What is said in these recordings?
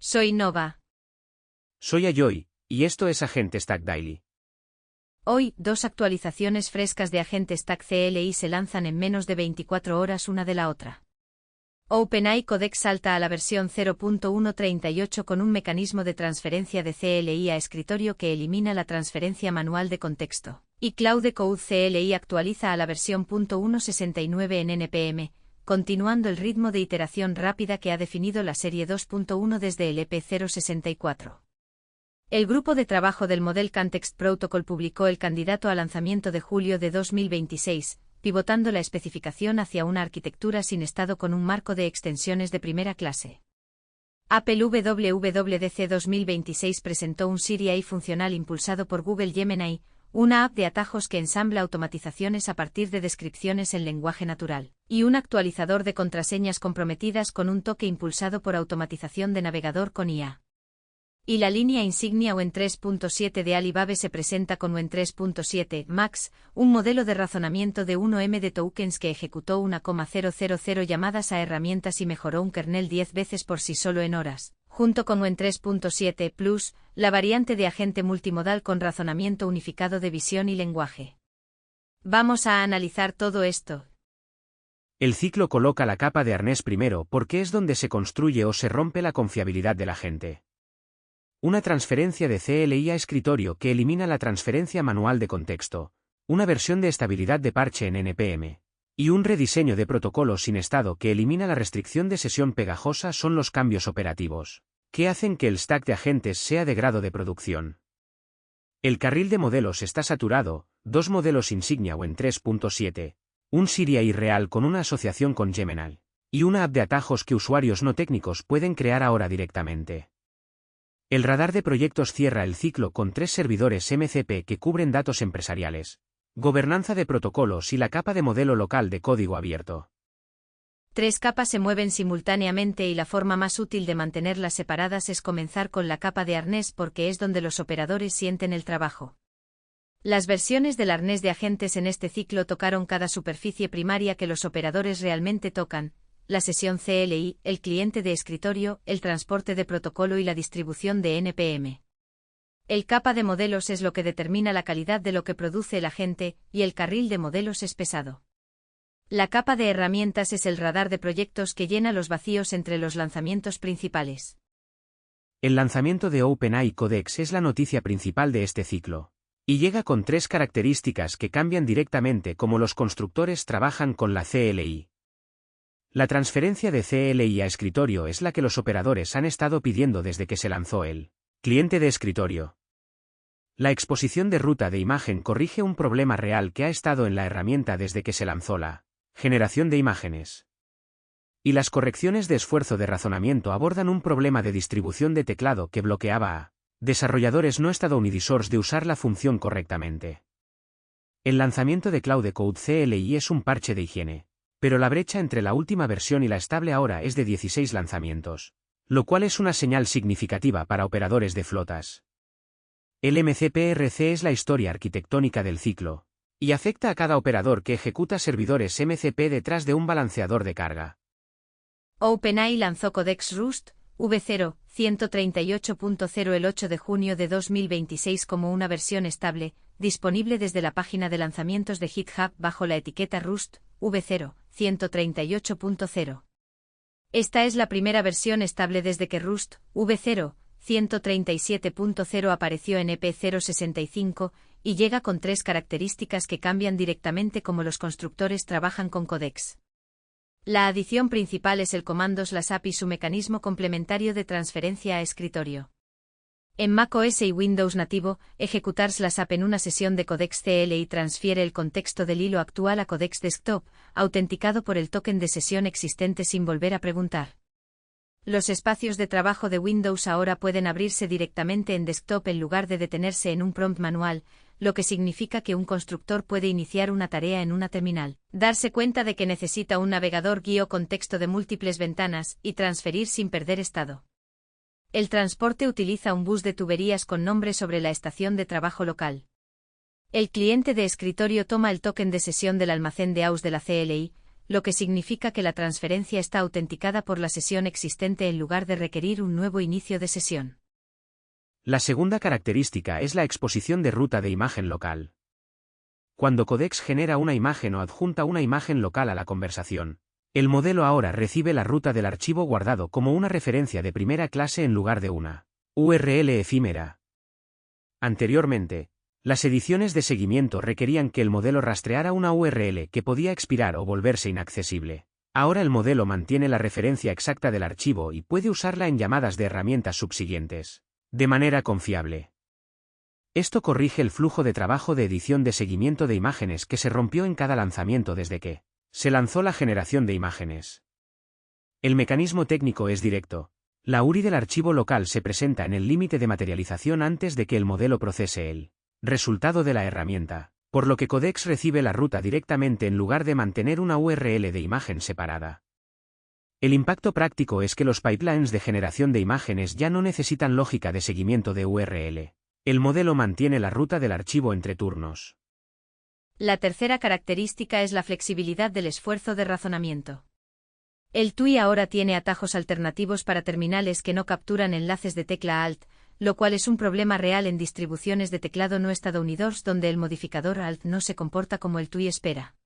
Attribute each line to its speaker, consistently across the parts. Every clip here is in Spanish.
Speaker 1: Soy Nova.
Speaker 2: Soy Ayoy, y esto es Agente Stack Daily.
Speaker 1: Hoy, dos actualizaciones frescas de Agente Stack CLI se lanzan en menos de 24 horas una de la otra. OpenAI Codex salta a la versión 0.138 con un mecanismo de transferencia de CLI a escritorio que elimina la transferencia manual de contexto. Y Claude Code CLI actualiza a la versión .169 en NPM, continuando el ritmo de iteración rápida que ha definido la serie 2.1 desde el EP064. El grupo de trabajo del Model Context Protocol publicó el candidato a lanzamiento de julio de 2026, pivotando la especificación hacia una arquitectura sin estado con un marco de extensiones de primera clase. Apple WWDC 2026 presentó un Siri AI funcional impulsado por Google Gemini, una app de atajos que ensambla automatizaciones a partir de descripciones en lenguaje natural, y un actualizador de contraseñas comprometidas con un toque impulsado por automatización de navegador con IA. Y la línea insignia WEN 3.7 de Alibaba se presenta con WEN 3.7 Max, un modelo de razonamiento de 1M de tokens que ejecutó 1,000 llamadas a herramientas y mejoró un kernel 10 veces por sí solo en horas, junto con WEN 3.7 Plus, la variante de agente multimodal con razonamiento unificado de visión y lenguaje. Vamos a analizar todo esto.
Speaker 2: El ciclo coloca la capa de arnés primero porque es donde se construye o se rompe la confiabilidad del agente. Una transferencia de CLI a escritorio que elimina la transferencia manual de contexto, una versión de estabilidad de parche en NPM, y un rediseño de protocolo sin estado que elimina la restricción de sesión pegajosa son los cambios operativos, que hacen que el stack de agentes sea de grado de producción. El carril de modelos está saturado, dos modelos insignia WEN 3.7, un Siri AI real con una asociación con Gemini, y una app de atajos que usuarios no técnicos pueden crear ahora directamente. El radar de proyectos cierra el ciclo con 3 servidores MCP que cubren datos empresariales, gobernanza de protocolos y la capa de modelo local de código abierto.
Speaker 1: 3 capas se mueven simultáneamente y la forma más útil de mantenerlas separadas es comenzar con la capa de arnés porque es donde los operadores sienten el trabajo. Las versiones del arnés de agentes en este ciclo tocaron cada superficie primaria que los operadores realmente tocan: la sesión CLI, el cliente de escritorio, el transporte de protocolo y la distribución de NPM. El capa de modelos es lo que determina la calidad de lo que produce el agente, y el carril de modelos es pesado. La capa de herramientas es el radar de proyectos que llena los vacíos entre los lanzamientos principales.
Speaker 2: El lanzamiento de OpenAI Codex es la noticia principal de este ciclo, y llega con 3 características que cambian directamente cómo los constructores trabajan con la CLI. La transferencia de CLI a escritorio es la que los operadores han estado pidiendo desde que se lanzó el cliente de escritorio. La exposición de ruta de imagen corrige un problema real que ha estado en la herramienta desde que se lanzó la generación de imágenes. Y las correcciones de esfuerzo de razonamiento abordan un problema de distribución de teclado que bloqueaba a desarrolladores no estadounidenses de usar la función correctamente. El lanzamiento de Claude Code CLI es un parche de higiene, pero la brecha entre la última versión y la estable ahora es de 16 lanzamientos, lo cual es una señal significativa para operadores de flotas. El MCP-RC es la historia arquitectónica del ciclo, y afecta a cada operador que ejecuta servidores MCP detrás de un balanceador de carga.
Speaker 1: OpenAI lanzó Codex Rust V0 138.0 el 8 de junio de 2026 como una versión estable, disponible desde la página de lanzamientos de GitHub bajo la etiqueta Rust V0 138.0. Esta es la primera versión estable desde que Rust V0 137.0 apareció en EP065, y llega con 3 características que cambian directamente cómo los constructores trabajan con Codex. La adición principal es el comando /app y su mecanismo complementario de transferencia a escritorio. En macOS y Windows nativo, ejecutar /app en una sesión de Codex CLI transfiere el contexto del hilo actual a Codex Desktop, autenticado por el token de sesión existente sin volver a preguntar. Los espacios de trabajo de Windows ahora pueden abrirse directamente en Desktop en lugar de detenerse en un prompt manual, lo que significa que un constructor puede iniciar una tarea en una terminal, darse cuenta de que necesita un navegador-contexto de múltiples ventanas y transferir sin perder estado. El transporte utiliza un bus de tuberías con nombre sobre la estación de trabajo local. El cliente de escritorio toma el token de sesión del almacén de AUS de la CLI, lo que significa que la transferencia está autenticada por la sesión existente en lugar de requerir un nuevo inicio de sesión.
Speaker 2: La segunda característica es la exposición de ruta de imagen local. Cuando Codex genera una imagen o adjunta una imagen local a la conversación, el modelo ahora recibe la ruta del archivo guardado como una referencia de primera clase en lugar de una URL efímera. Anteriormente, las ediciones de seguimiento requerían que el modelo rastreara una URL que podía expirar o volverse inaccesible. Ahora el modelo mantiene la referencia exacta del archivo y puede usarla en llamadas de herramientas subsiguientes, de manera confiable. Esto corrige el flujo de trabajo de edición de seguimiento de imágenes que se rompió en cada lanzamiento desde que se lanzó la generación de imágenes. El mecanismo técnico es directo. La URI del archivo local se presenta en el límite de materialización antes de que el modelo procese el resultado de la herramienta, por lo que Codex recibe la ruta directamente en lugar de mantener una URL de imagen separada. El impacto práctico es que los pipelines de generación de imágenes ya no necesitan lógica de seguimiento de URL. El modelo mantiene la ruta del archivo entre turnos.
Speaker 1: La tercera característica es la flexibilidad del esfuerzo de razonamiento. El TUI ahora tiene atajos alternativos para terminales que no capturan enlaces de tecla Alt, lo cual es un problema real en distribuciones de teclado no estadounidenses donde el modificador Alt no se comporta como el TUI espera.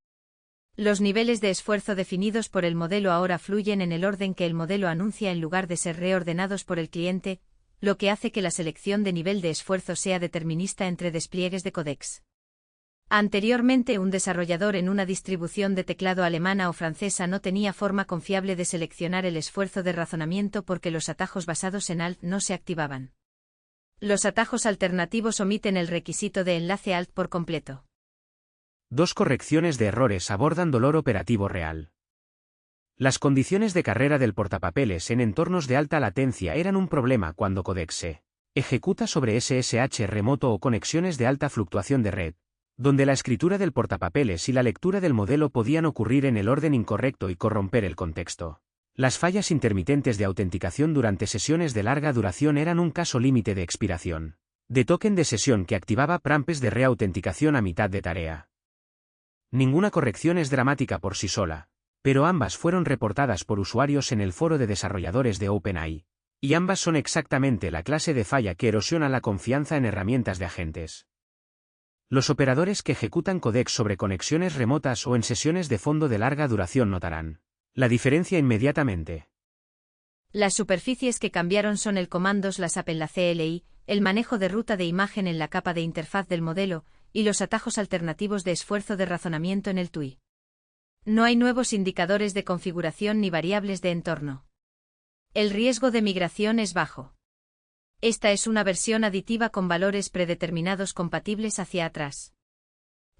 Speaker 1: Los niveles de esfuerzo definidos por el modelo ahora fluyen en el orden que el modelo anuncia en lugar de ser reordenados por el cliente, lo que hace que la selección de nivel de esfuerzo sea determinista entre despliegues de Codex. Anteriormente, un desarrollador en una distribución de teclado alemana o francesa no tenía forma confiable de seleccionar el esfuerzo de razonamiento porque los atajos basados en Alt no se activaban. Los atajos alternativos omiten el requisito de enlace Alt por completo.
Speaker 2: Dos correcciones de errores abordan dolor operativo real. Las condiciones de carrera del portapapeles en entornos de alta latencia eran un problema cuando Codex se ejecuta sobre SSH remoto o conexiones de alta fluctuación de red, donde la escritura del portapapeles y la lectura del modelo podían ocurrir en el orden incorrecto y corromper el contexto. Las fallas intermitentes de autenticación durante sesiones de larga duración eran un caso límite de expiración de token de sesión que activaba prampes de reautenticación a mitad de tarea. Ninguna corrección es dramática por sí sola, pero ambas fueron reportadas por usuarios en el foro de desarrolladores de OpenAI, y ambas son exactamente la clase de falla que erosiona la confianza en herramientas de agentes. Los operadores que ejecutan Codex sobre conexiones remotas o en sesiones de fondo de larga duración notarán la diferencia inmediatamente.
Speaker 1: Las superficies que cambiaron son el comandos LASAP en la CLI, el manejo de ruta de imagen en la capa de interfaz del modelo, y los atajos alternativos de esfuerzo de razonamiento en el TUI. No hay nuevos indicadores de configuración ni variables de entorno. El riesgo de migración es bajo. Esta es una versión aditiva con valores predeterminados compatibles hacia atrás.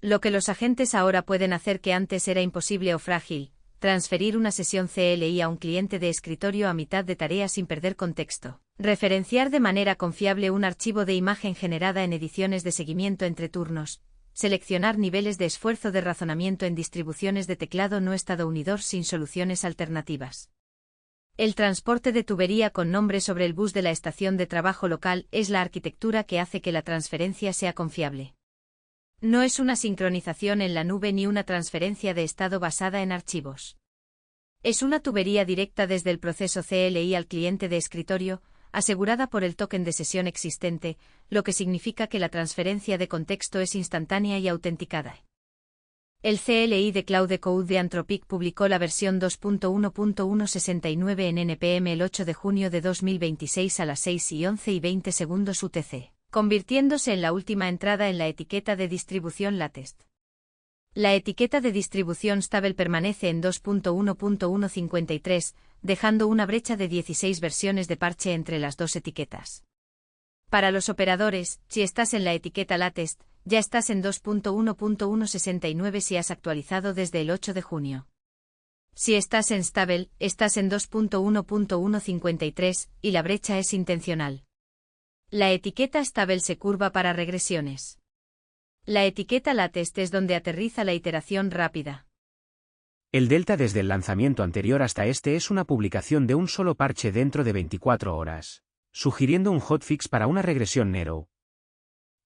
Speaker 1: Lo que los agentes ahora pueden hacer que antes era imposible o frágil, transferir una sesión CLI a un cliente de escritorio a mitad de tarea sin perder contexto, referenciar de manera confiable un archivo de imagen generada en ediciones de seguimiento entre turnos, seleccionar niveles de esfuerzo de razonamiento en distribuciones de teclado no estadounidenses sin soluciones alternativas. El transporte de tubería con nombre sobre el bus de la estación de trabajo local es la arquitectura que hace que la transferencia sea confiable. No es una sincronización en la nube ni una transferencia de estado basada en archivos. Es una tubería directa desde el proceso CLI al cliente de escritorio, asegurada por el token de sesión existente, lo que significa que la transferencia de contexto es instantánea y autenticada. El CLI de Cloud Code de Anthropic publicó la versión 2.1.169 en NPM el 8 de junio de 2026 a las 6:11:20 UTC, convirtiéndose en la última entrada en la etiqueta de distribución latest. La etiqueta de distribución stable permanece en 2.1.153, dejando una brecha de 16 versiones de parche entre las dos etiquetas. Para los operadores, si estás en la etiqueta latest, ya estás en 2.1.169 si has actualizado desde el 8 de junio. Si estás en stable, estás en 2.1.153, y la brecha es intencional. La etiqueta stable se curva para regresiones. La etiqueta latest es donde aterriza la iteración rápida.
Speaker 2: El delta desde el lanzamiento anterior hasta este es una publicación de un solo parche dentro de 24 horas, sugiriendo un hotfix para una regresión Nero.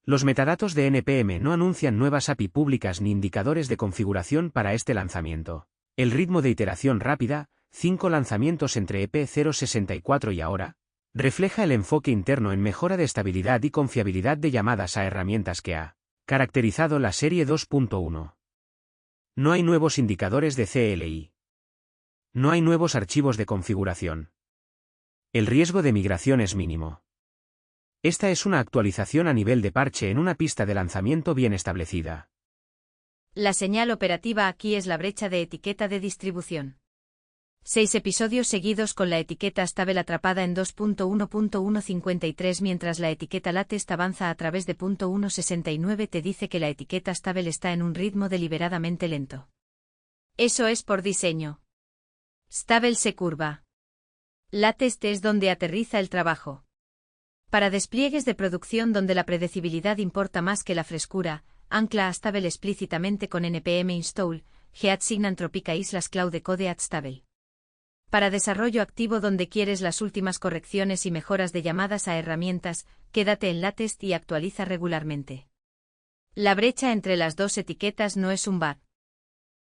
Speaker 2: Los metadatos de NPM no anuncian nuevas API públicas ni indicadores de configuración para este lanzamiento. El ritmo de iteración rápida, 5 lanzamientos entre EP064 y ahora, refleja el enfoque interno en mejora de estabilidad y confiabilidad de llamadas a herramientas que ha caracterizado la serie 2.1. No hay nuevos indicadores de CLI. No hay nuevos archivos de configuración. El riesgo de migración es mínimo. Esta es una actualización a nivel de parche en una pista de lanzamiento bien establecida.
Speaker 1: La señal operativa aquí es la brecha de etiqueta de distribución. 6 episodios seguidos con la etiqueta stable atrapada en 2.1.153 mientras la etiqueta latest avanza a través de .169 te dice que la etiqueta stable está en un ritmo deliberadamente lento. Eso es por diseño. Stable se curva. Latest es donde aterriza el trabajo. Para despliegues de producción donde la predecibilidad importa más que la frescura, ancla a stable explícitamente con npm install, geadsignan tropica islas cloud code at stable. Para desarrollo activo donde quieres las últimas correcciones y mejoras de llamadas a herramientas, quédate en latest y actualiza regularmente. La brecha entre las dos etiquetas no es un bug.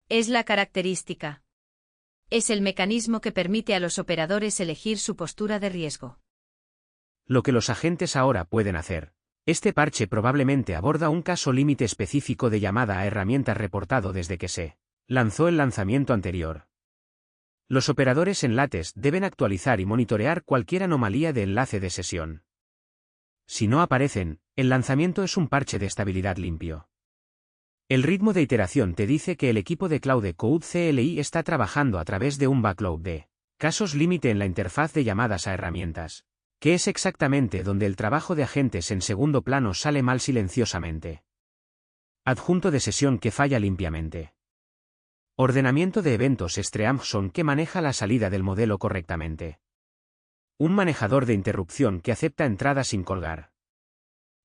Speaker 1: Es la característica. Es el mecanismo que permite a los operadores elegir su postura de riesgo.
Speaker 2: Lo que los agentes ahora pueden hacer. Este parche probablemente aborda un caso límite específico de llamada a herramientas reportado desde que se lanzó el lanzamiento anterior. Los operadores en latest deben actualizar y monitorear cualquier anomalía de enlace de sesión. Si no aparecen, el lanzamiento es un parche de estabilidad limpio. El ritmo de iteración te dice que el equipo de Cloud Code CLI está trabajando a través de un backlog de casos límite en la interfaz de llamadas a herramientas, que es exactamente donde el trabajo de agentes en segundo plano sale mal silenciosamente. Adjunto de sesión que falla limpiamente. Ordenamiento de eventos Streamson que maneja la salida del modelo correctamente. Un manejador de interrupción que acepta entradas sin colgar.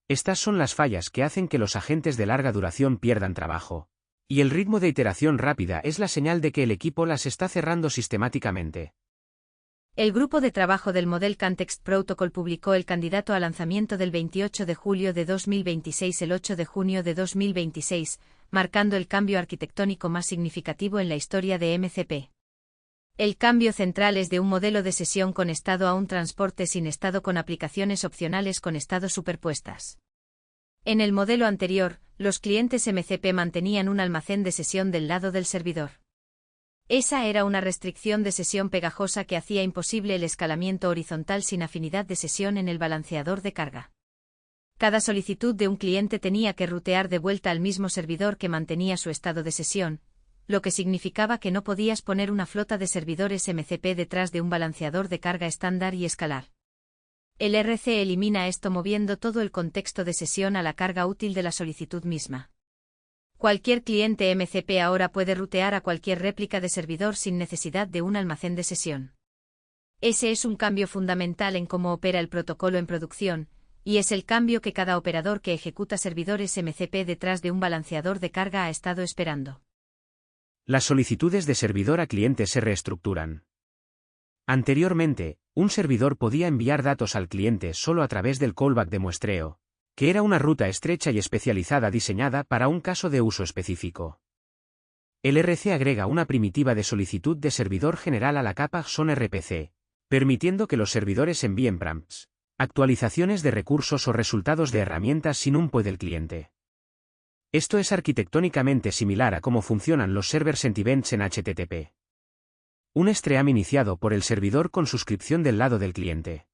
Speaker 2: Estas son las fallas que hacen que los agentes de larga duración pierdan trabajo. Y el ritmo de iteración rápida es la señal de que el equipo las está cerrando sistemáticamente.
Speaker 1: El grupo de trabajo del Model Context Protocol publicó el candidato a lanzamiento del 28 de julio de 2026 el 8 de junio de 2026, marcando el cambio arquitectónico más significativo en la historia de MCP. El cambio central es de un modelo de sesión con estado a un transporte sin estado con aplicaciones opcionales con estado superpuestas. En el modelo anterior, los clientes MCP mantenían un almacén de sesión del lado del servidor. Esa era una restricción de sesión pegajosa que hacía imposible el escalamiento horizontal sin afinidad de sesión en el balanceador de carga. Cada solicitud de un cliente tenía que rutear de vuelta al mismo servidor que mantenía su estado de sesión, lo que significaba que no podías poner una flota de servidores MCP detrás de un balanceador de carga estándar y escalar. El RC elimina esto moviendo todo el contexto de sesión a la carga útil de la solicitud misma. Cualquier cliente MCP ahora puede rutear a cualquier réplica de servidor sin necesidad de un almacén de sesión. Ese es un cambio fundamental en cómo opera el protocolo en producción, y es el cambio que cada operador que ejecuta servidores MCP detrás de un balanceador de carga ha estado esperando.
Speaker 2: Las solicitudes de servidor a cliente se reestructuran. Anteriormente, un servidor podía enviar datos al cliente solo a través del callback de muestreo, que era una ruta estrecha y especializada diseñada para un caso de uso específico. El RC agrega una primitiva de solicitud de servidor general a la capa JSON RPC, permitiendo que los servidores envíen prompts, actualizaciones de recursos o resultados de herramientas sin un POE del cliente. Esto es arquitectónicamente similar a cómo funcionan los server sent events en HTTP. Un stream iniciado por el servidor con suscripción del lado del cliente.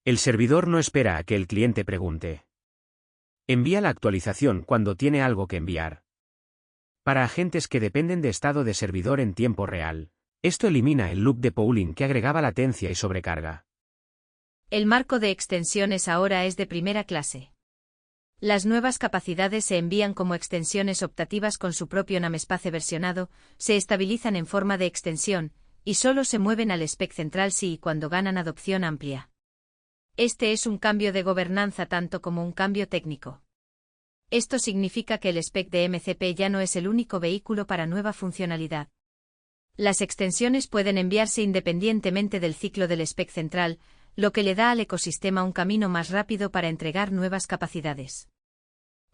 Speaker 2: El servidor no espera a que el cliente pregunte. Envía la actualización cuando tiene algo que enviar. Para agentes que dependen de estado de servidor en tiempo real, esto elimina el loop de pooling que agregaba latencia y sobrecarga.
Speaker 1: El marco de extensiones ahora es de primera clase. Las nuevas capacidades se envían como extensiones optativas con su propio namespace versionado, se estabilizan en forma de extensión, y solo se mueven al spec central si y cuando ganan adopción amplia. Este es un cambio de gobernanza tanto como un cambio técnico. Esto significa que el spec de MCP ya no es el único vehículo para nueva funcionalidad. Las extensiones pueden enviarse independientemente del ciclo del spec central, lo que le da al ecosistema un camino más rápido para entregar nuevas capacidades.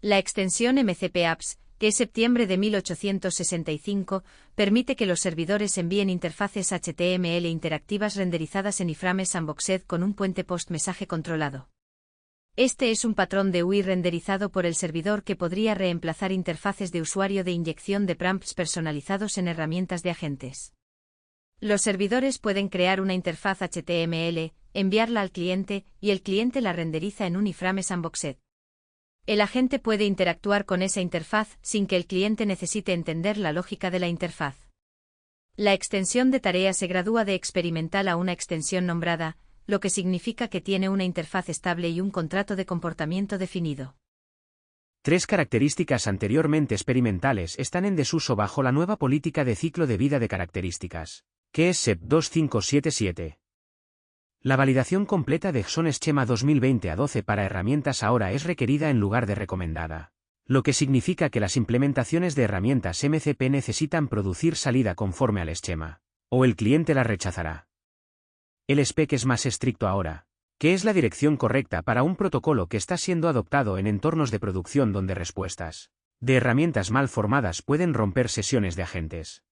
Speaker 1: La extensión MCP Apps, que es septiembre de 1865, permite que los servidores envíen interfaces HTML interactivas renderizadas en iframes sandboxed con un puente post-mensaje controlado. Este es un patrón de UI renderizado por el servidor que podría reemplazar interfaces de usuario de inyección de prompts personalizados en herramientas de agentes. Los servidores pueden crear una interfaz HTML, enviarla al cliente, y el cliente la renderiza en un iframe sandboxed. El agente puede interactuar con esa interfaz sin que el cliente necesite entender la lógica de la interfaz. La extensión de tarea se gradúa de experimental a una extensión nombrada, lo que significa que tiene una interfaz estable y un contrato de comportamiento definido.
Speaker 2: 3 características anteriormente experimentales están en desuso bajo la nueva política de ciclo de vida de características, que es SEP 2577. La validación completa de JSON Schema 2020 a 12 para herramientas ahora es requerida en lugar de recomendada, lo que significa que las implementaciones de herramientas MCP necesitan producir salida conforme al esquema, o el cliente la rechazará. El spec es más estricto ahora, que es la dirección correcta para un protocolo que está siendo adoptado en entornos de producción donde respuestas de herramientas mal formadas pueden romper sesiones de agentes.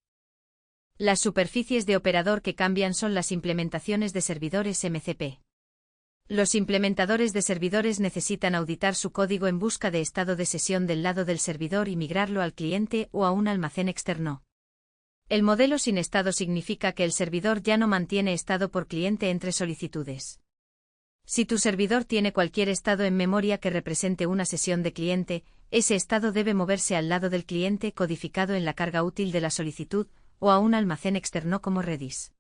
Speaker 1: Las superficies de operador que cambian son las implementaciones de servidores MCP. Los implementadores de servidores necesitan auditar su código en busca de estado de sesión del lado del servidor y migrarlo al cliente o a un almacén externo. El modelo sin estado significa que el servidor ya no mantiene estado por cliente entre solicitudes. Si tu servidor tiene cualquier estado en memoria que represente una sesión de cliente, ese estado debe moverse al lado del cliente codificado en la carga útil de la solicitud, o a un almacén externo como Redis.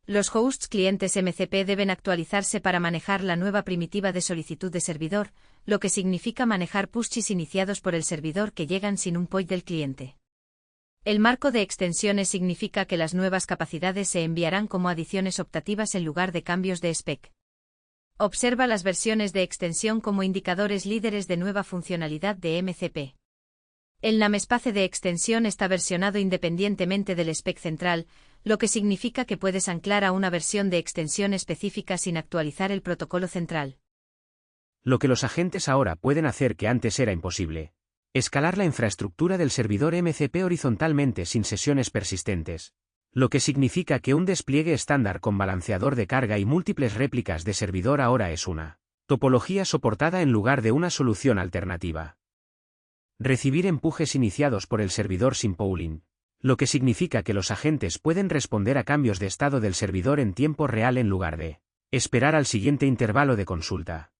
Speaker 1: Los hosts clientes MCP deben actualizarse para manejar la nueva primitiva de solicitud de servidor, lo que significa manejar pushes iniciados por el servidor que llegan sin un point del cliente. El marco de extensiones significa que las nuevas capacidades se enviarán como adiciones optativas en lugar de cambios de spec. Observa las versiones de extensión como indicadores líderes de nueva funcionalidad de MCP. El namespace de extensión está versionado independientemente del spec central, lo que significa que puedes anclar a una versión de extensión específica sin actualizar el protocolo central.
Speaker 2: Lo que los agentes ahora pueden hacer que antes era imposible: escalar la infraestructura del servidor MCP horizontalmente sin sesiones persistentes, lo que significa que un despliegue estándar con balanceador de carga y múltiples réplicas de servidor ahora es una topología soportada en lugar de una solución alternativa. Recibir empujes iniciados por el servidor sin pooling, lo que significa que los agentes pueden responder a cambios de estado del servidor en tiempo real en lugar de esperar al siguiente intervalo de consulta.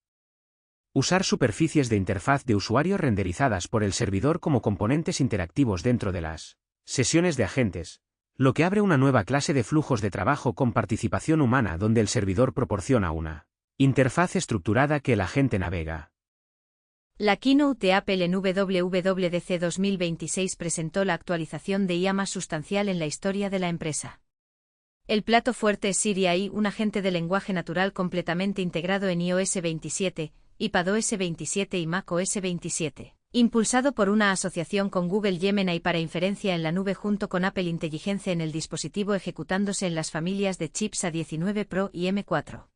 Speaker 2: Usar superficies de interfaz de usuario renderizadas por el servidor como componentes interactivos dentro de las sesiones de agentes, lo que abre una nueva clase de flujos de trabajo con participación humana donde el servidor proporciona una interfaz estructurada que el agente navega.
Speaker 1: La keynote de Apple en WWDC 2026 presentó la actualización de IA más sustancial en la historia de la empresa. El plato fuerte es Siri AI, un agente de lenguaje natural completamente integrado en iOS 27, iPadOS 27 y macOS 27, impulsado por una asociación con Google Gemini para inferencia en la nube junto con Apple Intelligence en el dispositivo, ejecutándose en las familias de chips A19 Pro y M4.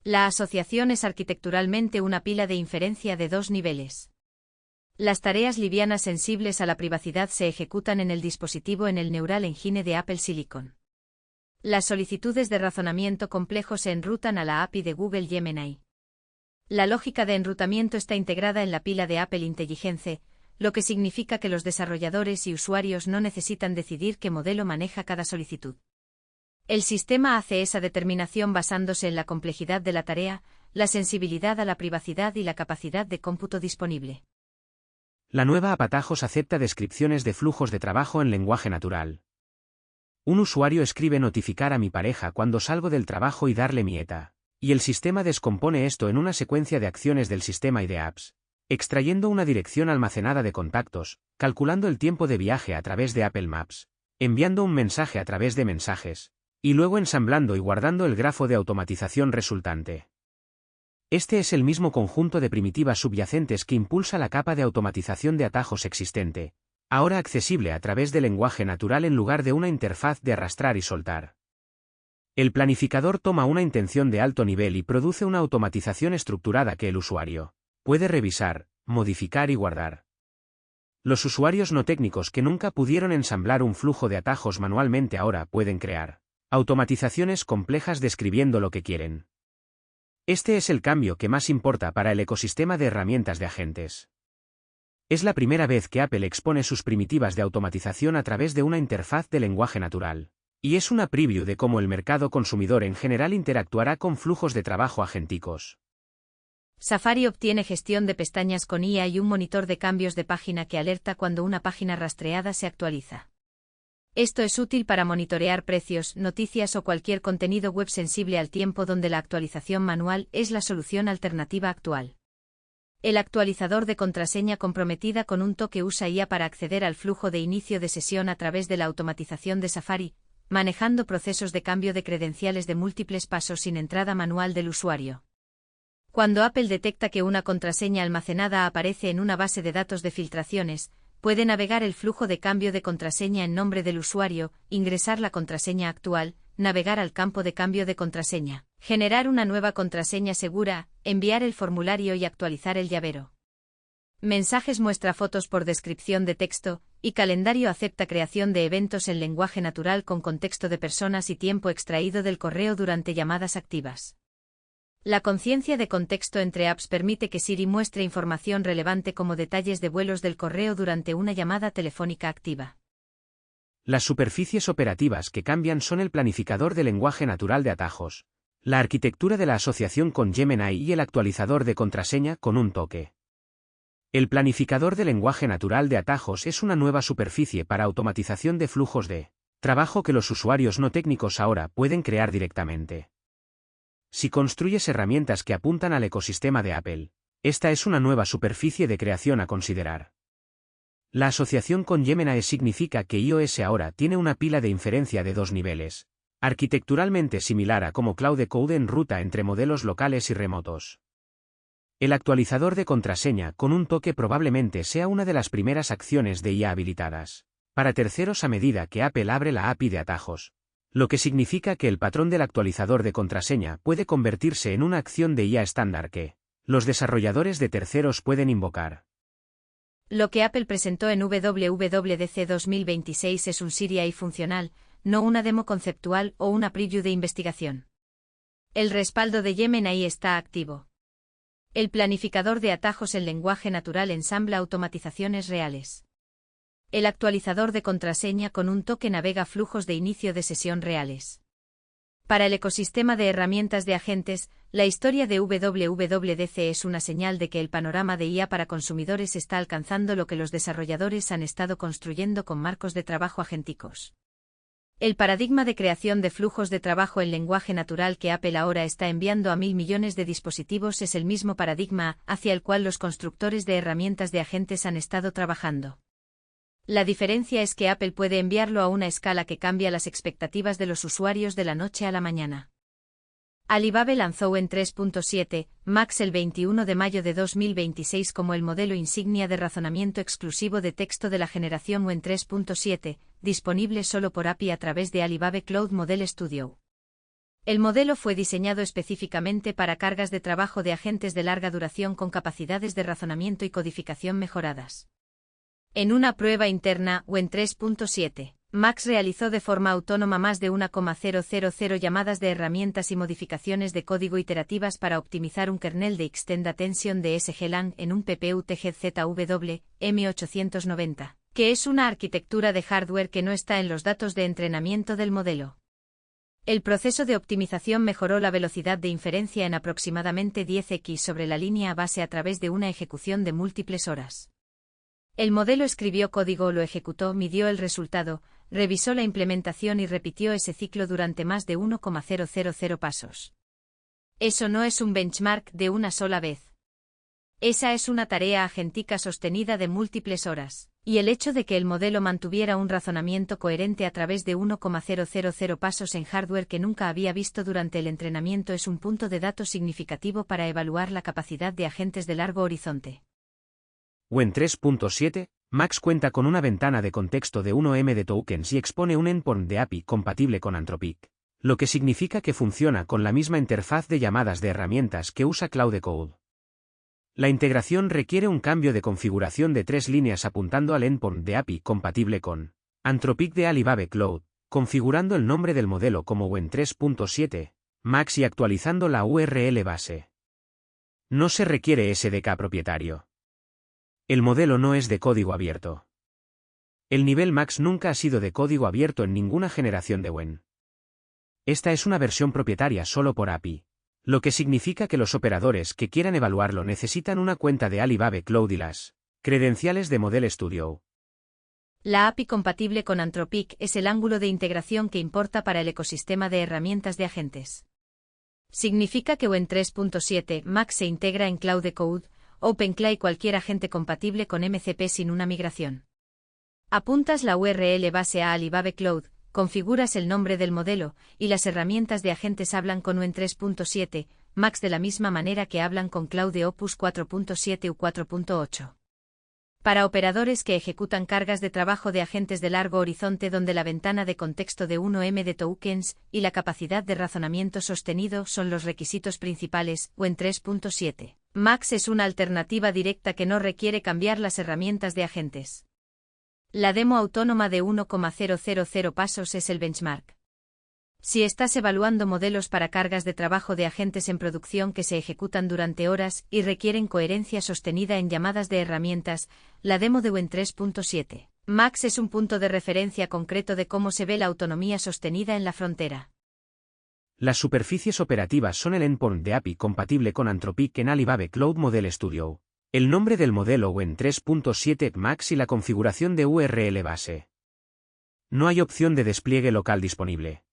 Speaker 1: La asociación es arquitecturalmente una pila de inferencia de 2 niveles. Las tareas livianas sensibles a la privacidad se ejecutan en el dispositivo en el Neural Engine de Apple Silicon. Las solicitudes de razonamiento complejo se enrutan a la API de Google Gemini. La lógica de enrutamiento está integrada en la pila de Apple Intelligence, lo que significa que los desarrolladores y usuarios no necesitan decidir qué modelo maneja cada solicitud. El sistema hace esa determinación basándose en la complejidad de la tarea, la sensibilidad a la privacidad y la capacidad de cómputo disponible.
Speaker 2: La nueva API Atajos acepta descripciones de flujos de trabajo en lenguaje natural. Un usuario escribe: notificar a mi pareja cuando salgo del trabajo y darle mi ETA, y el sistema descompone esto en una secuencia de acciones del sistema y de apps, extrayendo una dirección almacenada de contactos, calculando el tiempo de viaje a través de Apple Maps, enviando un mensaje a través de mensajes, y luego ensamblando y guardando el grafo de automatización resultante. Este es el mismo conjunto de primitivas subyacentes que impulsa la capa de automatización de atajos existente, ahora accesible a través de lenguaje natural en lugar de una interfaz de arrastrar y soltar. El planificador toma una intención de alto nivel y produce una automatización estructurada que el usuario puede revisar, modificar y guardar. Los usuarios no técnicos que nunca pudieron ensamblar un flujo de atajos manualmente ahora pueden crear automatizaciones complejas describiendo lo que quieren. Este es el cambio que más importa para el ecosistema de herramientas de agentes. Es la primera vez que Apple expone sus primitivas de automatización a través de una interfaz de lenguaje natural, y es una preview de cómo el mercado consumidor en general interactuará con flujos de trabajo agénticos.
Speaker 1: Safari obtiene gestión de pestañas con IA y un monitor de cambios de página que alerta cuando una página rastreada se actualiza. Esto es útil para monitorear precios, noticias o cualquier contenido web sensible al tiempo donde la actualización manual es la solución alternativa actual. El actualizador de contraseña comprometida con un toque usa IA para acceder al flujo de inicio de sesión a través de la automatización de Safari, manejando procesos de cambio de credenciales de múltiples pasos sin entrada manual del usuario. Cuando Apple detecta que una contraseña almacenada aparece en una base de datos de filtraciones, puede navegar el flujo de cambio de contraseña en nombre del usuario, ingresar la contraseña actual, navegar al campo de cambio de contraseña, generar una nueva contraseña segura, enviar el formulario y actualizar el llavero. Mensajes muestra fotos por descripción de texto, y calendario acepta creación de eventos en lenguaje natural con contexto de personas y tiempo extraído del correo durante llamadas activas. La conciencia de contexto entre apps permite que Siri muestre información relevante como detalles de vuelos del correo durante una llamada telefónica activa.
Speaker 2: Las superficies operativas que cambian son el planificador de lenguaje natural de atajos, la arquitectura de la asociación con Gemini y el actualizador de contraseña con un toque. El planificador de lenguaje natural de atajos es una nueva superficie para automatización de flujos de trabajo que los usuarios no técnicos ahora pueden crear directamente. Si construyes herramientas que apuntan al ecosistema de Apple, esta es una nueva superficie de creación a considerar. La asociación con Gemini significa que iOS ahora tiene una pila de inferencia de dos niveles, arquitecturalmente similar a como Cloud Code en ruta entre modelos locales y remotos. El actualizador de contraseña con un toque probablemente sea una de las primeras acciones de IA habilitadas para terceros a medida que Apple abre la API de atajos, lo que significa que el patrón del actualizador de contraseña puede convertirse en una acción de IA estándar que los desarrolladores de terceros pueden invocar.
Speaker 1: Lo que Apple presentó en WWDC 2026 es un Siri AI funcional, no una demo conceptual o una preview de investigación. El respaldo de Gemini está activo. El planificador de atajos en lenguaje natural ensambla automatizaciones reales. El actualizador de contraseña con un toque navega flujos de inicio de sesión reales. Para el ecosistema de herramientas de agentes, la historia de WWDC es una señal de que el panorama de IA para consumidores está alcanzando lo que los desarrolladores han estado construyendo con marcos de trabajo agénticos. El paradigma de creación de flujos de trabajo en lenguaje natural que Apple ahora está enviando a 1.000 millones de dispositivos es el mismo paradigma hacia el cual los constructores de herramientas de agentes han estado trabajando. La diferencia es que Apple puede enviarlo a una escala que cambia las expectativas de los usuarios de la noche a la mañana. Alibaba lanzó Wen 3.7 Max el 21 de mayo de 2026 como el modelo insignia de razonamiento exclusivo de texto de la generación Wen 3.7, disponible solo por API a través de Alibaba Cloud Model Studio. El modelo fue diseñado específicamente para cargas de trabajo de agentes de larga duración con capacidades de razonamiento y codificación mejoradas. En una prueba interna, Wen 3.7 Max realizó de forma autónoma más de 1,000 llamadas de herramientas y modificaciones de código iterativas para optimizar un kernel de Extended Attention de SGLang en un PPU TGZW M890, que es una arquitectura de hardware que no está en los datos de entrenamiento del modelo. El proceso de optimización mejoró la velocidad de inferencia en aproximadamente 10x sobre la línea base a través de una ejecución de múltiples horas. El modelo escribió código, lo ejecutó, midió el resultado, revisó la implementación y repitió ese ciclo durante más de 1,000 pasos. Eso no es un benchmark de una sola vez. Esa es una tarea agéntica sostenida de múltiples horas, y el hecho de que el modelo mantuviera un razonamiento coherente a través de 1,000 pasos en hardware que nunca había visto durante el entrenamiento es un punto de datos significativo para evaluar la capacidad de agentes de largo horizonte.
Speaker 2: Wen 3.7 Max cuenta con una ventana de contexto de 1M de tokens y expone un endpoint de API compatible con Anthropic, lo que significa que funciona con la misma interfaz de llamadas de herramientas que usa Cloud Code. La integración requiere un cambio de configuración de 3 líneas apuntando al endpoint de API compatible con Anthropic de Alibaba Cloud, configurando el nombre del modelo como WEN 3.7, Max y actualizando la URL base. No se requiere SDK propietario. El modelo no es de código abierto. El nivel Max nunca ha sido de código abierto en ninguna generación de WEN. Esta es una versión propietaria solo por API, lo que significa que los operadores que quieran evaluarlo necesitan una cuenta de Alibaba Cloud y las credenciales de Model Studio.
Speaker 1: La API compatible con Anthropic es el ángulo de integración que importa para el ecosistema de herramientas de agentes. Significa que WEN 3.7 Max se integra en Cloud Code, OpenClaw y cualquier agente compatible con MCP sin una migración. Apuntas la URL base a Alibaba Cloud, configuras el nombre del modelo, y las herramientas de agentes hablan con WEN 3.7 Max de la misma manera que hablan con Cloud Opus 4.7 u 4.8. Para operadores que ejecutan cargas de trabajo de agentes de largo horizonte donde la ventana de contexto de 1M de tokens y la capacidad de razonamiento sostenido son los requisitos principales, WEN 3.7 Max es una alternativa directa que no requiere cambiar las herramientas de agentes. La demo autónoma de 1,000 pasos es el benchmark. Si estás evaluando modelos para cargas de trabajo de agentes en producción que se ejecutan durante horas y requieren coherencia sostenida en llamadas de herramientas, la demo de WEN 3.7 Max es un punto de referencia concreto de cómo se ve la autonomía sostenida en la frontera.
Speaker 2: Las superficies operativas son el endpoint de API compatible con Anthropic en Alibaba Cloud Model Studio, el nombre del modelo WEN 3.7 Max y la configuración de URL base. No hay opción de despliegue local disponible.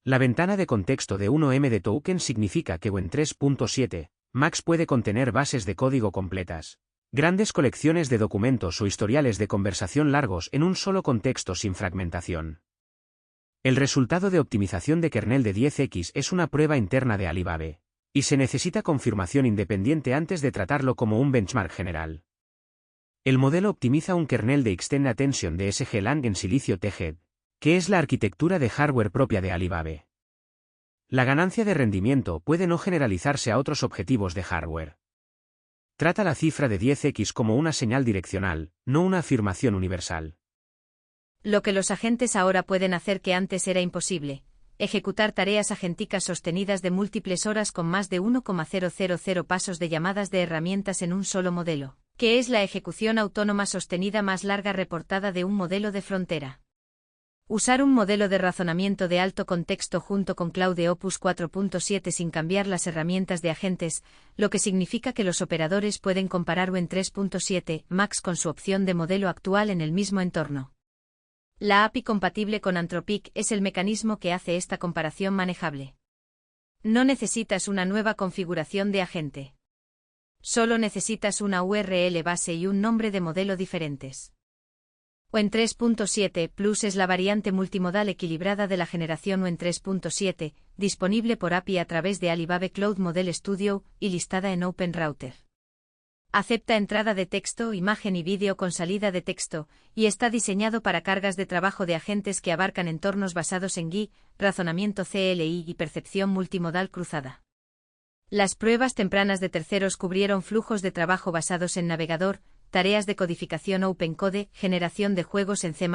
Speaker 2: La ventana de contexto de 1M de token significa que WEN 3.7 Max puede contener bases de código completas, grandes colecciones de documentos o historiales de conversación largos en un solo contexto sin fragmentación. El resultado de optimización de kernel de 10X es una prueba interna de Alibaba, y se necesita confirmación independiente antes de tratarlo como un benchmark general. El modelo optimiza un kernel de Extended Attention de SGLang en silicio Tejet, que es la arquitectura de hardware propia de Alibaba. La ganancia de rendimiento puede no generalizarse a otros objetivos de hardware. Trata la cifra de 10X como una señal direccional, no una afirmación universal.
Speaker 1: Lo que los agentes ahora pueden hacer que antes era imposible, ejecutar tareas agénticas sostenidas de múltiples horas con más de 1,000 pasos de llamadas de herramientas en un solo modelo, que es la ejecución autónoma sostenida más larga reportada de un modelo de frontera. Usar un modelo de razonamiento de alto contexto junto con Cloud Opus 4.7 sin cambiar las herramientas de agentes, lo que significa que los operadores pueden comparar WEN 3.7 Max con su opción de modelo actual en el mismo entorno. La API compatible con Anthropic es el mecanismo que hace esta comparación manejable. No necesitas una nueva configuración de agente. Solo necesitas una URL base y un nombre de modelo diferentes. WEN 3.7 Plus es la variante multimodal equilibrada de la generación WEN 3.7, disponible por API a través de Alibaba Cloud Model Studio y listada en OpenRouter. Acepta entrada de texto, imagen y vídeo con salida de texto, y está diseñado para cargas de trabajo de agentes que abarcan entornos basados en GI, razonamiento CLI y percepción multimodal cruzada. Las pruebas tempranas de terceros cubrieron flujos de trabajo basados en navegador, tareas de codificación OpenCode, generación de juegos en C++,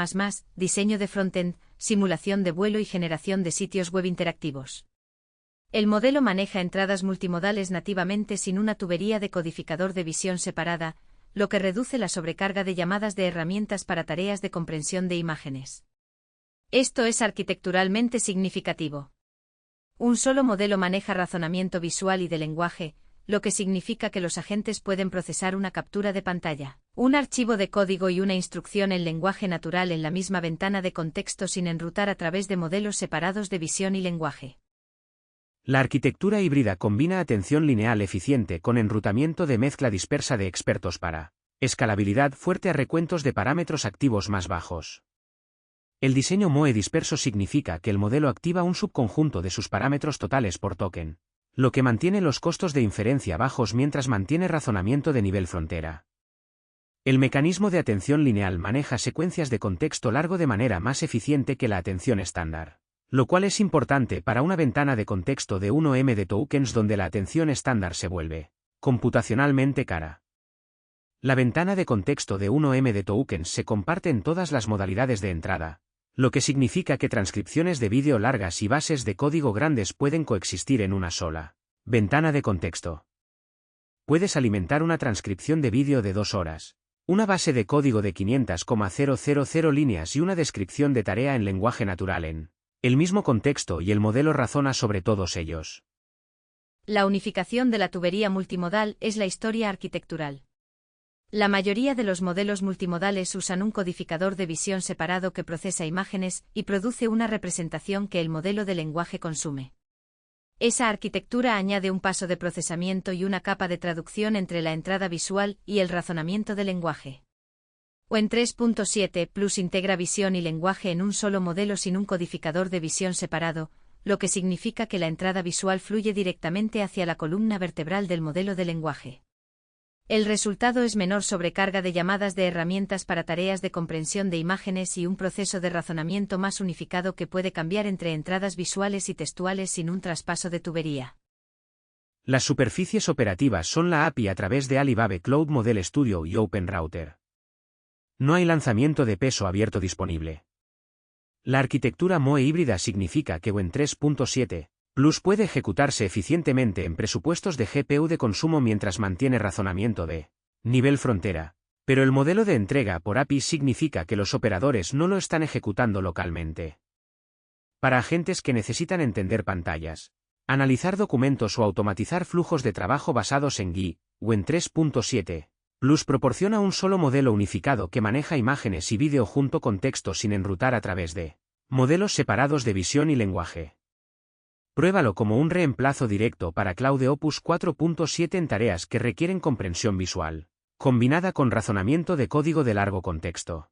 Speaker 1: diseño de frontend, simulación de vuelo y generación de sitios web interactivos. El modelo maneja entradas multimodales nativamente sin una tubería de codificador de visión separada, lo que reduce la sobrecarga de llamadas de herramientas para tareas de comprensión de imágenes. Esto es arquitecturalmente significativo. Un solo modelo maneja razonamiento visual y de lenguaje, lo que significa que los agentes pueden procesar una captura de pantalla, un archivo de código y una instrucción en lenguaje natural en la misma ventana de contexto sin enrutar a través de modelos separados de visión y lenguaje.
Speaker 2: La arquitectura híbrida combina atención lineal eficiente con enrutamiento de mezcla dispersa de expertos para escalabilidad fuerte a recuentos de parámetros activos más bajos. El diseño MOE disperso significa que el modelo activa un subconjunto de sus parámetros totales por token, lo que mantiene los costos de inferencia bajos mientras mantiene razonamiento de nivel frontera. El mecanismo de atención lineal maneja secuencias de contexto largo de manera más eficiente que la atención estándar, lo cual es importante para una ventana de contexto de 1M de tokens donde la atención estándar se vuelve Computacionalmente cara. La ventana de contexto de 1M de tokens se comparte en todas las modalidades de entrada, lo que significa que transcripciones de vídeo largas y bases de código grandes pueden coexistir en una sola ventana de contexto. Puedes alimentar una transcripción de vídeo de 2 horas, una base de código de 500,000 líneas y una descripción de tarea en lenguaje natural en el mismo contexto, y el modelo razona sobre todos ellos.
Speaker 1: La unificación de la tubería multimodal es la historia arquitectural. La mayoría de los modelos multimodales usan un codificador de visión separado que procesa imágenes y produce una representación que el modelo de lenguaje consume. Esa arquitectura añade un paso de procesamiento y una capa de traducción entre la entrada visual y el razonamiento de lenguaje. WEN 3.7 Plus integra visión y lenguaje en un solo modelo sin un codificador de visión separado, lo que significa que la entrada visual fluye directamente hacia la columna vertebral del modelo de lenguaje. El resultado es menor sobrecarga de llamadas de herramientas para tareas de comprensión de imágenes y un proceso de razonamiento más unificado que puede cambiar entre entradas visuales y textuales sin un traspaso de tubería.
Speaker 2: Las superficies operativas son la API a través de Alibaba Cloud Model Studio y OpenRouter. No hay lanzamiento de peso abierto disponible. La arquitectura MOE híbrida significa que WEN 3.7 Plus puede ejecutarse eficientemente en presupuestos de GPU de consumo mientras mantiene razonamiento de nivel frontera, pero el modelo de entrega por API significa que los operadores no lo están ejecutando localmente. Para agentes que necesitan entender pantallas, analizar documentos o automatizar flujos de trabajo basados en GUI, WEN 3.7 Plus proporciona un solo modelo unificado que maneja imágenes y vídeo junto con texto sin enrutar a través de modelos separados de visión y lenguaje. Pruébalo como un reemplazo directo para Claude Opus 4.7 en tareas que requieren comprensión visual, combinada con razonamiento de código de largo contexto.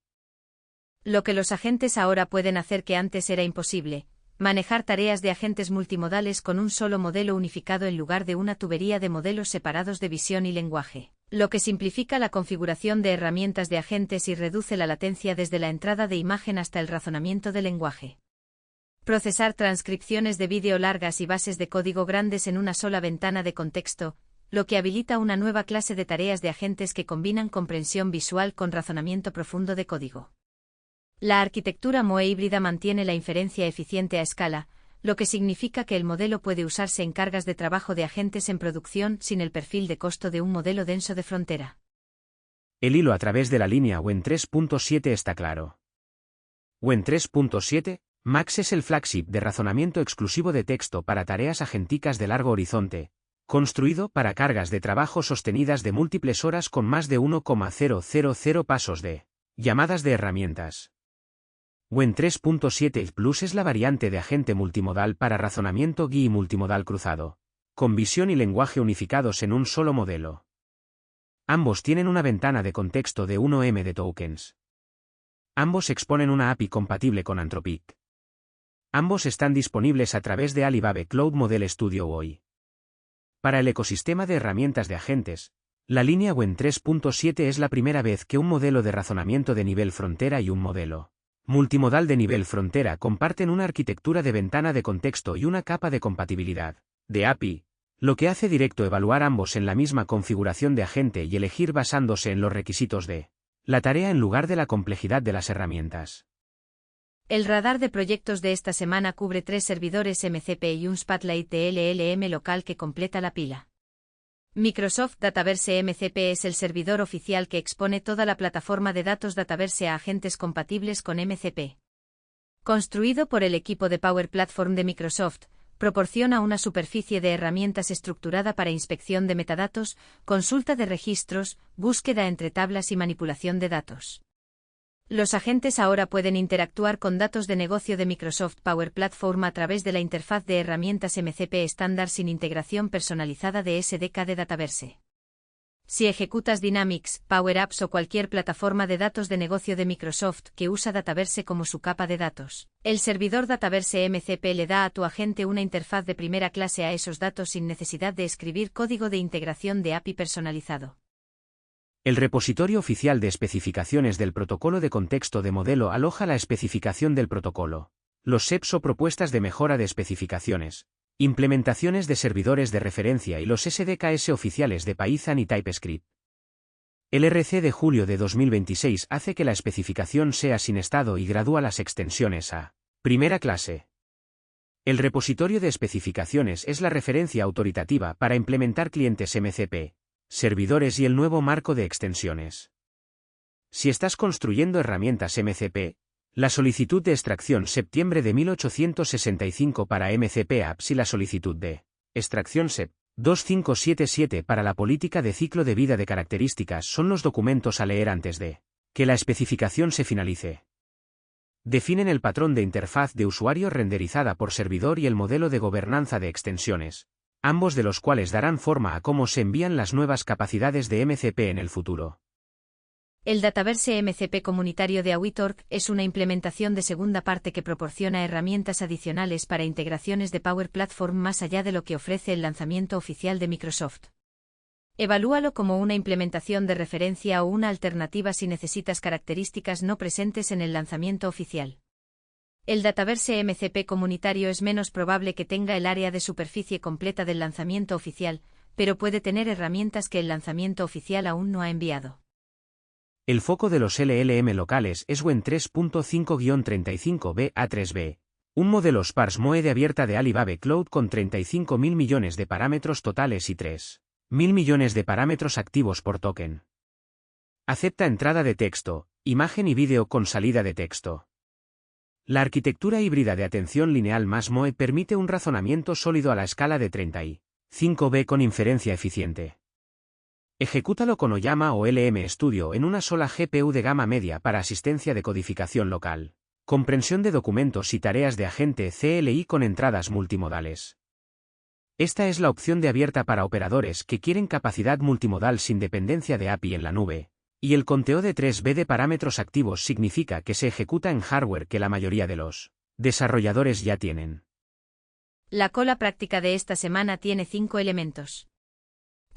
Speaker 1: Lo que los agentes ahora pueden hacer que antes era imposible: manejar tareas de agentes multimodales con un solo modelo unificado en lugar de una tubería de modelos separados de visión y lenguaje, lo que simplifica la configuración de herramientas de agentes y reduce la latencia desde la entrada de imagen hasta el razonamiento de lenguaje. Procesar transcripciones de vídeo largas y bases de código grandes en una sola ventana de contexto, lo que habilita una nueva clase de tareas de agentes que combinan comprensión visual con razonamiento profundo de código. La arquitectura MOE híbrida mantiene la inferencia eficiente a escala, lo que significa que el modelo puede usarse en cargas de trabajo de agentes en producción sin el perfil de costo de un modelo denso de frontera.
Speaker 2: El hilo a través de la línea WEN 3.7 está claro. WEN 3.7 Max es el flagship de razonamiento exclusivo de texto para tareas agénticas de largo horizonte, construido para cargas de trabajo sostenidas de múltiples horas con más de 1,000 pasos de llamadas de herramientas. WEN 3.7 Plus es la variante de agente multimodal para razonamiento GUI multimodal cruzado, con visión y lenguaje unificados en un solo modelo. Ambos tienen una ventana de contexto de 1M de tokens. Ambos exponen una API compatible con Anthropic. Ambos están disponibles a través de Alibaba Cloud Model Studio hoy. Para el ecosistema de herramientas de agentes, la línea WEN 3.7 es la primera vez que un modelo de razonamiento de nivel frontera y un modelo multimodal de nivel frontera comparten una arquitectura de ventana de contexto y una capa de compatibilidad de API, lo que hace directo evaluar ambos en la misma configuración de agente y elegir basándose en los requisitos de la tarea en lugar de la complejidad de las herramientas.
Speaker 1: El radar de proyectos de esta semana cubre 3 servidores MCP y un Spotlight de LLM local que completa la pila. Microsoft Dataverse MCP es el servidor oficial que expone toda la plataforma de datos Dataverse a agentes compatibles con MCP. Construido por el equipo de Power Platform de Microsoft, proporciona una superficie de herramientas estructurada para inspección de metadatos, consulta de registros, búsqueda entre tablas y manipulación de datos. Los agentes ahora pueden interactuar con datos de negocio de Microsoft Power Platform a través de la interfaz de herramientas MCP estándar sin integración personalizada de SDK de Dataverse. Si ejecutas Dynamics, Power Apps o cualquier plataforma de datos de negocio de Microsoft que usa Dataverse como su capa de datos, el servidor Dataverse MCP le da a tu agente una interfaz de primera clase a esos datos sin necesidad de escribir código de integración de API personalizado.
Speaker 2: El repositorio oficial de especificaciones del protocolo de contexto de modelo aloja la especificación del protocolo, los SEPs o propuestas de mejora de especificaciones, Implementaciones de servidores de referencia y los SDKs oficiales de Python y TypeScript. El RC de julio de 2026 hace que la especificación sea sin estado y gradúa las extensiones a primera clase. El repositorio de especificaciones es la referencia autoritativa para implementar clientes MCP, servidores y el nuevo marco de extensiones. Si estás construyendo herramientas MCP, la solicitud de extracción septiembre de 1865 para MCP Apps y la solicitud de extracción SEP 2577 para la política de ciclo de vida de características son los documentos a leer antes de que la especificación se finalice. Definen el patrón de interfaz de usuario renderizada por servidor y el modelo de gobernanza de extensiones, ambos de los cuales darán forma a cómo se envían las nuevas capacidades de MCP en el futuro.
Speaker 1: El Dataverse MCP comunitario de Awitork es una implementación de segunda parte que proporciona herramientas adicionales para integraciones de Power Platform más allá de lo que ofrece el lanzamiento oficial de Microsoft. Evalúalo como una implementación de referencia o una alternativa si necesitas características no presentes en el lanzamiento oficial. El Dataverse MCP comunitario es menos probable que tenga el área de superficie completa del lanzamiento oficial, pero puede tener herramientas que el lanzamiento oficial aún no ha enviado.
Speaker 2: El foco de los LLM locales es WEN 3.5-35B A3B, un modelo sparse MOE de abierta de Alibaba Cloud con 35.000 millones de parámetros totales y 3.000 millones de parámetros activos por token. Acepta entrada de texto, imagen y vídeo con salida de texto. La arquitectura híbrida de atención lineal más MOE permite un razonamiento sólido a la escala de 35B con inferencia eficiente. Ejecútalo con Oyama o LM Studio en una sola GPU de gama media para asistencia de codificación local, comprensión de documentos y tareas de agente CLI con entradas multimodales. Esta es la opción de abierta para operadores que quieren capacidad multimodal sin dependencia de API en la nube, y el conteo de 3B de parámetros activos significa que se ejecuta en hardware que la mayoría de los desarrolladores ya tienen.
Speaker 1: La cola práctica de esta semana tiene 5 elementos.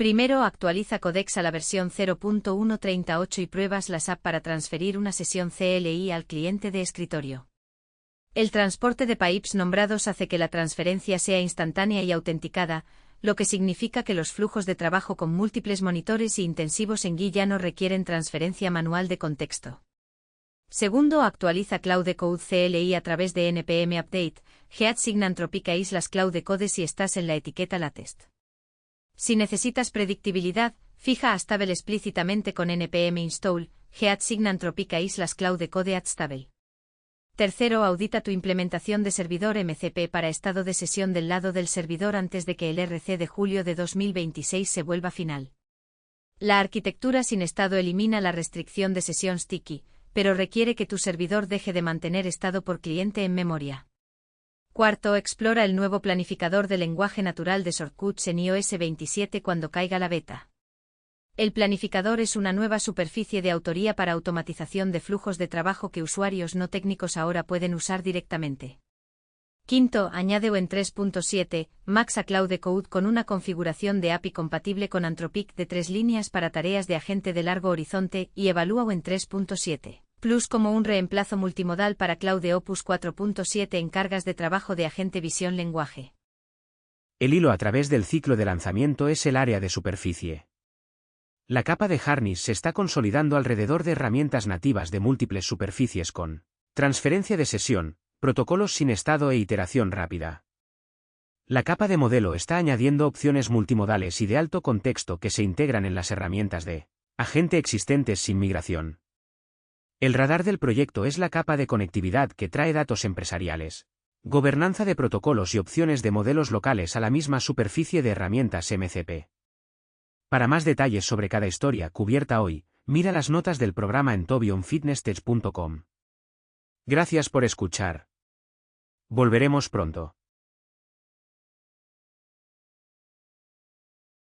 Speaker 1: Primero, actualiza Codex a la versión 0.138 y pruebas las apps para transferir una sesión CLI al cliente de escritorio. El transporte de pipes nombrados hace que la transferencia sea instantánea y autenticada, lo que significa que los flujos de trabajo con múltiples monitores y intensivos en GUI ya no requieren transferencia manual de contexto. Segundo, actualiza Cloud Code CLI a través de NPM Update, Heat Anthropic Islas Cloud Code si estás en la etiqueta Latest. Si necesitas predictibilidad, fija Astable explícitamente con NPM Install, Heat Anthropic Islas Cloud Code at Stable. Tercero, audita tu implementación de servidor MCP para estado de sesión del lado del servidor antes de que el RC de julio de 2026 se vuelva final. La arquitectura sin estado elimina la restricción de sesión sticky, pero requiere que tu servidor deje de mantener estado por cliente en memoria. Cuarto, explora el nuevo planificador de lenguaje natural de shortcuts en iOS 27 cuando caiga la beta. El planificador es una nueva superficie de autoría para automatización de flujos de trabajo que usuarios no técnicos ahora pueden usar directamente. Quinto, añade WEN 3.7 Max a Cloud Code con una configuración de API compatible con Anthropic de 3 líneas para tareas de agente de largo horizonte y evalúa WEN 3.7 Plus como un reemplazo multimodal para Cloud Opus 4.7 en cargas de trabajo de agente visión lenguaje.
Speaker 2: El hilo a través del ciclo de lanzamiento es el área de superficie. La capa de Harness se está consolidando alrededor de herramientas nativas de múltiples superficies con transferencia de sesión, protocolos sin estado e iteración rápida. La capa de modelo está añadiendo opciones multimodales y de alto contexto que se integran en las herramientas de agente existentes sin migración. El radar del proyecto es la capa de conectividad que trae datos empresariales, gobernanza de protocolos y opciones de modelos locales a la misma superficie de herramientas MCP. Para más detalles sobre cada historia cubierta hoy, mira las notas del programa en tobionfitnesstech.com. Gracias por escuchar. Volveremos pronto.